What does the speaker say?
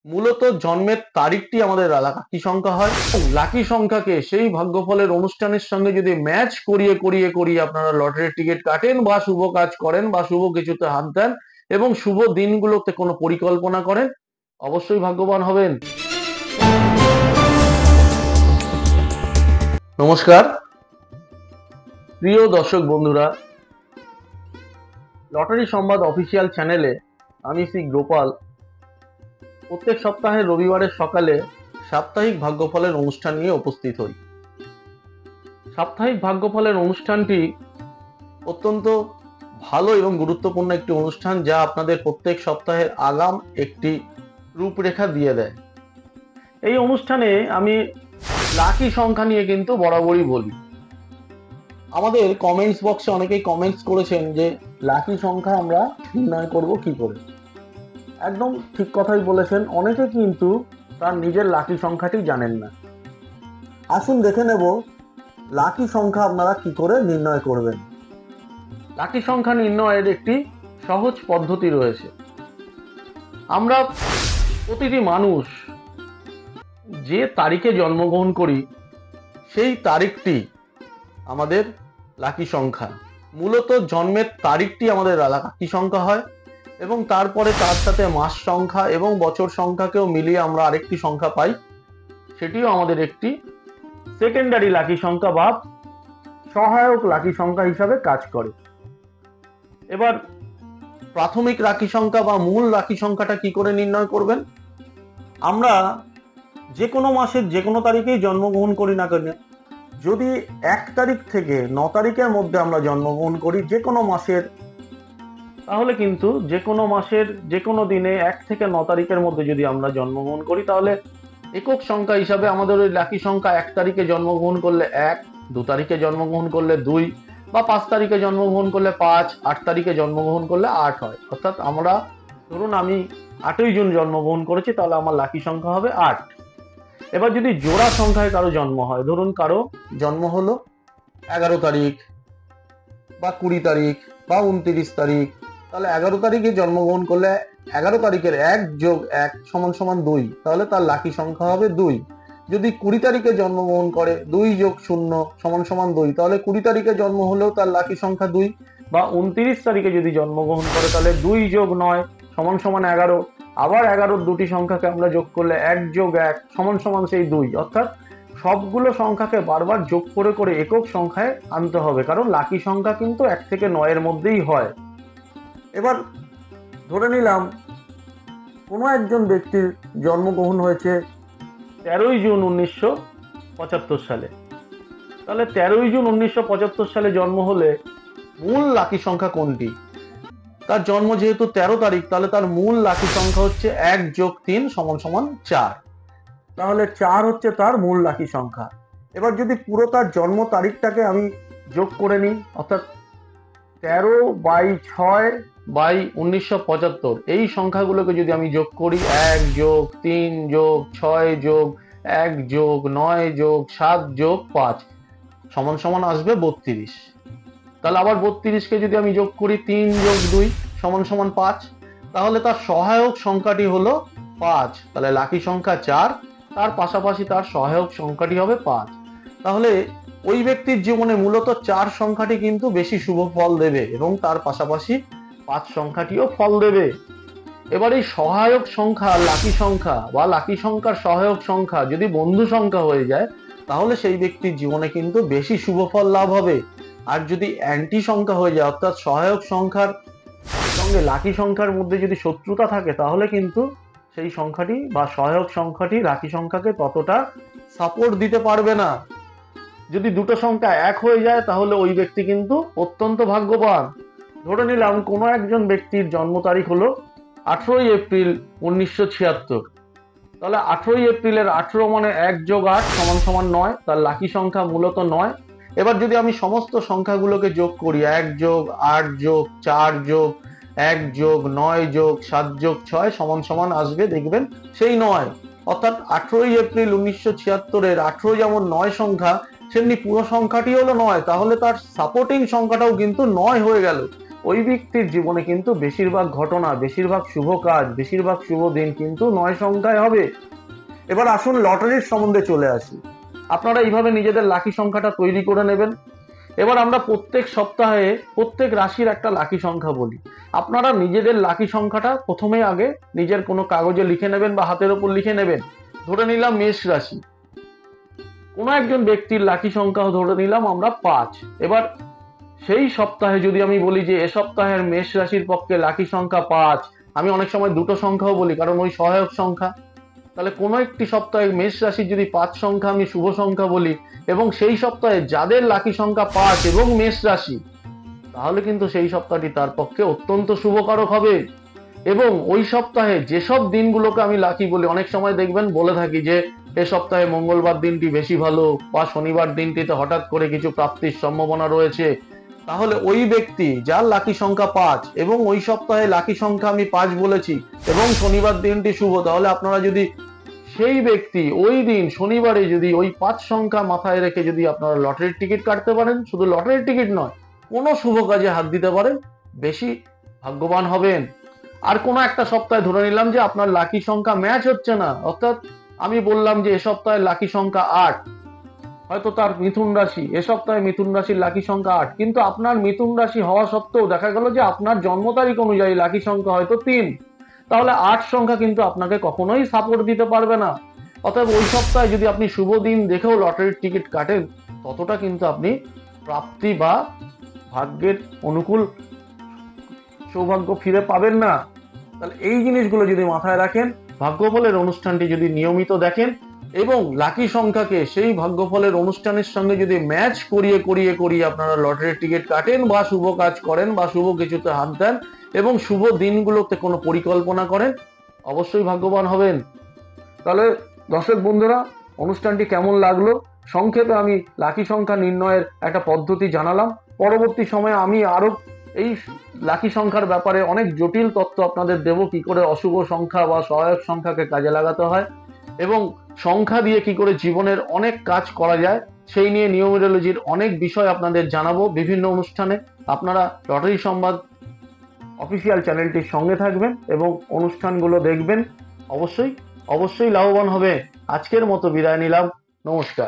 মূলত জন্মের তারিখটি আমাদের লাকি সংখ্যা হয়। লাকি সংখ্যাকে সেই ভাগ্যফলের অনুষ্ঠানের সঙ্গে যদি ম্যাচ করিয়ে করিয়ে করিয়ে আপনারা লটারির টিকিট কাটেন বা শুভ কাজ করেন বা শুভ কিছুতে হাত দেন এবং শুভ দিনগুলোতে কোনো পরিকল্পনা করেন, অবশ্যই ভাগ্যবান হবেন। নমস্কার প্রিয় দর্শক বন্ধুরা, লটারি সংবাদ অফিসিয়াল চ্যানেলে আমি শ্রী গোপাল প্রত্যেক সপ্তাহের রবিবারের সকালে সাপ্তাহিক ভাগ্যফলের অনুষ্ঠান নিয়ে উপস্থিত হই। সাপ্তাহিক ভাগ্যফলের অনুষ্ঠানটি অত্যন্ত ভালো এবং গুরুত্বপূর্ণ একটি অনুষ্ঠান, যা আপনাদের প্রত্যেক সপ্তাহের আগাম একটি রূপরেখা দিয়ে দেয়। এই অনুষ্ঠানে আমি লাকি সংখ্যা নিয়ে কিন্তু বরাবরই বলি। আমাদের কমেন্টস বক্সে অনেকেই কমেন্টস করেছেন যে লাকি সংখ্যা আমরা নির্ণয় করব কি করে। একদম ঠিক কথাই বলেছেন, অনেকে কিন্তু তার নিজের লাকি সংখ্যাটি জানেন না। আসুন দেখে নেব লাকি সংখ্যা আপনারা কি করে নির্ণয় করবেন। লাকি সংখ্যা নির্ণয়ের একটি সহজ পদ্ধতি রয়েছে। আমরা প্রতিটি মানুষ যে তারিখে জন্মগ্রহণ করি সেই তারিখটি আমাদের লাকি সংখ্যা। মূলত জন্মের তারিখটি আমাদের লাকি সংখ্যা হয় এবং তারপরে তার সাথে মাস সংখ্যা এবং বছর সংখ্যাকেও মিলিয়ে আমরা আরেকটি সংখ্যা পাই, সেটিও আমাদের একটি সেকেন্ডারি লাকি সংখ্যা বা সহায়ক লাকি সংখ্যা হিসাবে কাজ করে। এবার প্রাথমিক লাকি সংখ্যা বা মূল লাকি সংখ্যাটা কি করে নির্ণয় করবেন। আমরা যে কোনো মাসের যে কোনো তারিখেই জন্মগ্রহণ করি না কেন, যদি 1 তারিখ থেকে 9 তারিখের মধ্যে আমরা জন্মগ্রহণ করি যে কোনো মাসের, তাহলে কিন্তু যে কোনো মাসের যে কোনো দিনে 1 থেকে 9 তারিখের মধ্যে যদি আমরা জন্মগ্রহণ করি, তাহলে একক সংখ্যা হিসাবে আমাদের ওই লাকি সংখ্যা 1 তারিখে জন্মগ্রহণ করলে 1, 2 তারিখে জন্মগ্রহণ করলে 2 বা 5 তারিখে জন্মগ্রহণ করলে 5, 8 তারিখে জন্মগ্রহণ করলে 8 হয়। অর্থাৎ আমরা ধরুন আমি 8ই জুন জন্মগ্রহণ করেছি, তাহলে আমার লাকি সংখ্যা হবে 8। এবার যদি জোড়া সংখ্যায় কারো জন্ম হয়, ধরুন কারো জন্ম হলো 11 তারিখ বা 20 তারিখ বা 29 তারিখ, তাহলে 11 তারিখে জন্মগ্রহণ করলে 11 তারিখের 1 যোগ 1 সমান সমান 2, তাহলে তার লাকি সংখ্যা হবে 2। যদি 20 তারিখে জন্মগ্রহণ করে 2 যোগ 0 সমান সমান 2, তাহলে 20 তারিখে জন্ম হলেও তার লাকি সংখ্যা 2। বা 29 তারিখে যদি জন্মগ্রহণ করে তাহলে 2 যোগ 9 সমান সমান 11। আবার 11 দুটি সংখ্যাকে আমরা যোগ করলে 1 যোগ 1 সমান সমান সেই 2। অর্থাৎ সবগুলো সংখ্যাকে বারবার যোগ করে করে একক সংখ্যায় আনতে হবে, কারণ লাকি সংখ্যা কিন্তু 1 থেকে 9 এর মধ্যেই হয়। এবার ধরে নিলাম কোনো একজন ব্যক্তির জন্মগ্রহণ হয়েছে 13ই জুন 1975 সালে, তাহলে 13ই জুন 1975 সালে জন্ম হলে মূল লাকি সংখ্যা কোনটি? তার জন্ম যেহেতু 13 তারিখ, তাহলে তার মূল লাকি সংখ্যা হচ্ছে 1 যোগ 3 সমান সমান 4। তাহলে 4 হচ্ছে তার মূল লাকি সংখ্যা। এবার যদি পুরো তার জন্ম তারিখটাকে আমি যোগ করে নিই, অর্থাৎ 13/6/1975, এই সংখ্যাগুলোকে যদি আমি যোগ করি 1 যোগ 3 যোগ 6 যোগ 1 যোগ 9 যোগ 7 যোগ 5 সমান সমান আসবে 32। তাহলে আবার 32কে যদি আমি যোগ করি 3 যোগ 2 সমান সমান 5, তাহলে তার সহায়ক সংখ্যাটি হলো 5। তাহলে লাকি সংখ্যা 4, তার পাশাপাশি তার সহায়ক সংখ্যাটি হবে 5। তাহলে ওই ব্যক্তির জীবনে মূলত 4 সংখ্যাটি কিন্তু বেশি শুভ ফল দেবে এবং তার পাশাপাশি 5 সংখ্যাটিও ফল দেবে। এবার এই সহায়ক সংখ্যা লাকি সংখ্যা বা লাকি সংখ্যার সহায়ক সংখ্যা যদি বন্ধু সংখ্যা হয়ে যায়, তাহলে সেই ব্যক্তির জীবনে কিন্তু বেশি শুভ ফল লাভ হবে। আর যদি অ্যান্টি সংখ্যা হয়ে যায়, অর্থাৎ সহায়ক সংখ্যার সঙ্গে লাকি সংখ্যার মধ্যে যদি শত্রুতা থাকে, তাহলে কিন্তু সেই সংখ্যাটি বা সহায়ক সংখ্যাটি লাকি সংখ্যাকে ততটা সাপোর্ট দিতে পারবে না। যদি দুটো সংখ্যা এক হয়ে যায়, তাহলে ওই ব্যক্তি কিন্তু অত্যন্ত ভাগ্যবান। ধরে নিলাম কোনো একজন ব্যক্তির জন্ম তারিখ হলো 18ই এপ্রিল 1976, তাহলে 18ই এপ্রিলের 18 মানে 1 যোগ 8 সমান সমান 9, তার লাকি সংখ্যা মূলত 9। এবার যদি আমি সমস্ত সংখ্যাগুলোকে যোগ করি 1 যোগ 8 যোগ 4 যোগ 1 যোগ 9 যোগ 7 যোগ 6 সমান সমান আসবে দেখবেন সেই 9। অর্থাৎ 18ই এপ্রিল 1976-এর 18 যেমন 9 সংখ্যা, সেমনি পুরো সংখ্যাটি হলো 9, তাহলে তার সাপোর্টিং সংখ্যাটাও কিন্তু 9 হয়ে গেল। ওই ব্যক্তির জীবনে কিন্তু বেশিরভাগ ঘটনা, বেশিরভাগ শুভ কাজ, বেশিরভাগ শুভ দিন কিন্তু 9 সংখ্যায় হবে। এবার আসুন লটারির সম্বন্ধে চলে আসি। আপনারা এইভাবে নিজেদের লাকি সংখ্যাটা তৈরি করে নেবেন। এবার আমরা প্রত্যেক সপ্তাহে প্রত্যেক রাশির একটা লাকি সংখ্যা বলি। আপনারা নিজেদের লাকি সংখ্যাটা প্রথমে আগে নিজের কোনো কাগজে লিখে নেবেন বা হাতের ওপর লিখে নেবেন। ধরে নিলাম মেষ রাশি, কোনো একজন ব্যক্তির লাকি সংখ্যা ধরে নিলাম আমরা 5। এবার সেই সপ্তাহে যদি আমি বলি যে এ সপ্তাহের মেষ রাশির পক্ষে লাকি সংখ্যা 5, আমি অনেক সময় দুটো সংখ্যাও বলি কারণ ওই সহায়ক সংখ্যা। তাহলে কোনো একটি সপ্তাহে মেষ রাশির যদি 5 সংখ্যা আমি শুভ সংখ্যা বলি এবং সেই সপ্তাহে যাদের লাকি সংখ্যা 5 এবং মেষ রাশি, তাহলে কিন্তু সেই সপ্তাহটি তার পক্ষে অত্যন্ত শুভকারক হবে। এবং ওই সপ্তাহে যেসব দিনগুলোকে আমি লাকি বলি, অনেক সময় দেখবেন বলে থাকি যে এ সপ্তাহে মঙ্গলবার দিনটি বেশি ভালো বা শনিবার দিনটিতে হঠাৎ করে কিছু প্রাপ্তির সম্ভাবনা রয়েছে। তাহলে ওই ব্যক্তি যার লাকি সংখ্যা 5 এবং ওই সপ্তাহে লাকি সংখ্যা আমি 5 বলেছি এবং শনিবার দিনটি শুভ, তাহলে আপনারা যদি সেই ব্যক্তি ওই দিন শনিবারে যদি ওই 5 সংখ্যা মাথায় রেখে যদি আপনারা লটারির টিকিট কাটতে পারেন, শুধু লটারির টিকিট নয়, কোনো শুভ কাজে হাত দিতে পারেন, বেশি ভাগ্যবান হবেন। আর কোনো একটা সপ্তাহে ধরে নিলাম যে আপনার লাকি সংখ্যা ম্যাচ হচ্ছে না, অর্থাৎ আমি বললাম যে এ সপ্তাহে লাকি সংখ্যা 8, হয়তো তার মিথুন রাশি, এ সপ্তাহে মিথুন রাশির লাকি সংখ্যা 8, কিন্তু আপনার মিথুন রাশি হওয়া সত্ত্বেও দেখা গেল যে আপনার জন্ম তারিখ অনুযায়ী লাকি সংখ্যা হয়তো 3, তাহলে 8 সংখ্যা কিন্তু আপনাকে কখনোই সাপোর্ট দিতে পারবে না। অতএব ওই সপ্তাহে যদি আপনি শুভ দিন দেখেও লটারির টিকিট কাটেন, ততটা কিন্তু আপনি প্রাপ্তি বা ভাগ্যের অনুকূল সৌভাগ্য ফিরে পাবেন না। তাহলে এই জিনিসগুলো যদি মাথায় রাখেন, ভাগ্যফলের অনুষ্ঠানটি যদি নিয়মিত দেখেন এবং লাকি সংখ্যাকে সেই ভাগ্যফলের অনুষ্ঠানের সঙ্গে যদি ম্যাচ করিয়ে করিয়ে করিয়ে আপনারা লটারির টিকিট কাটেন বা শুভ কাজ করেন বা শুভ কিছুতে হাত দেন এবং শুভ দিনগুলোতে কোনো পরিকল্পনা করেন, অবশ্যই ভাগ্যবান হবেন। তাহলে দর্শক বন্ধুরা, অনুষ্ঠানটি কেমন লাগলো? সংক্ষেপে আমি লাকি সংখ্যা নির্ণয়ের একটা পদ্ধতি জানালাম। পরবর্তী সময়ে আমি আরো এই লাকি সংখ্যার ব্যাপারে অনেক জটিল তথ্য আপনাদের দেব, কি করে অশুভ সংখ্যা বা সহায়ক সংখ্যাকে কাজে লাগাতে হয় এবং সংখ্যা দিয়ে কি করে জীবনের অনেক কাজ করা যায়, সেই নিয়ে নিউমেরোলজির অনেক বিষয় আপনাদের জানাবো বিভিন্ন অনুষ্ঠানে। আপনারা লটারি সংবাদ অফিসিয়াল চ্যানেলটির সঙ্গে থাকবেন এবং অনুষ্ঠানগুলো দেখবেন, অবশ্যই অবশ্যই লাভবান হবে। আজকের মতো বিদায় নিলাম, নমস্কার।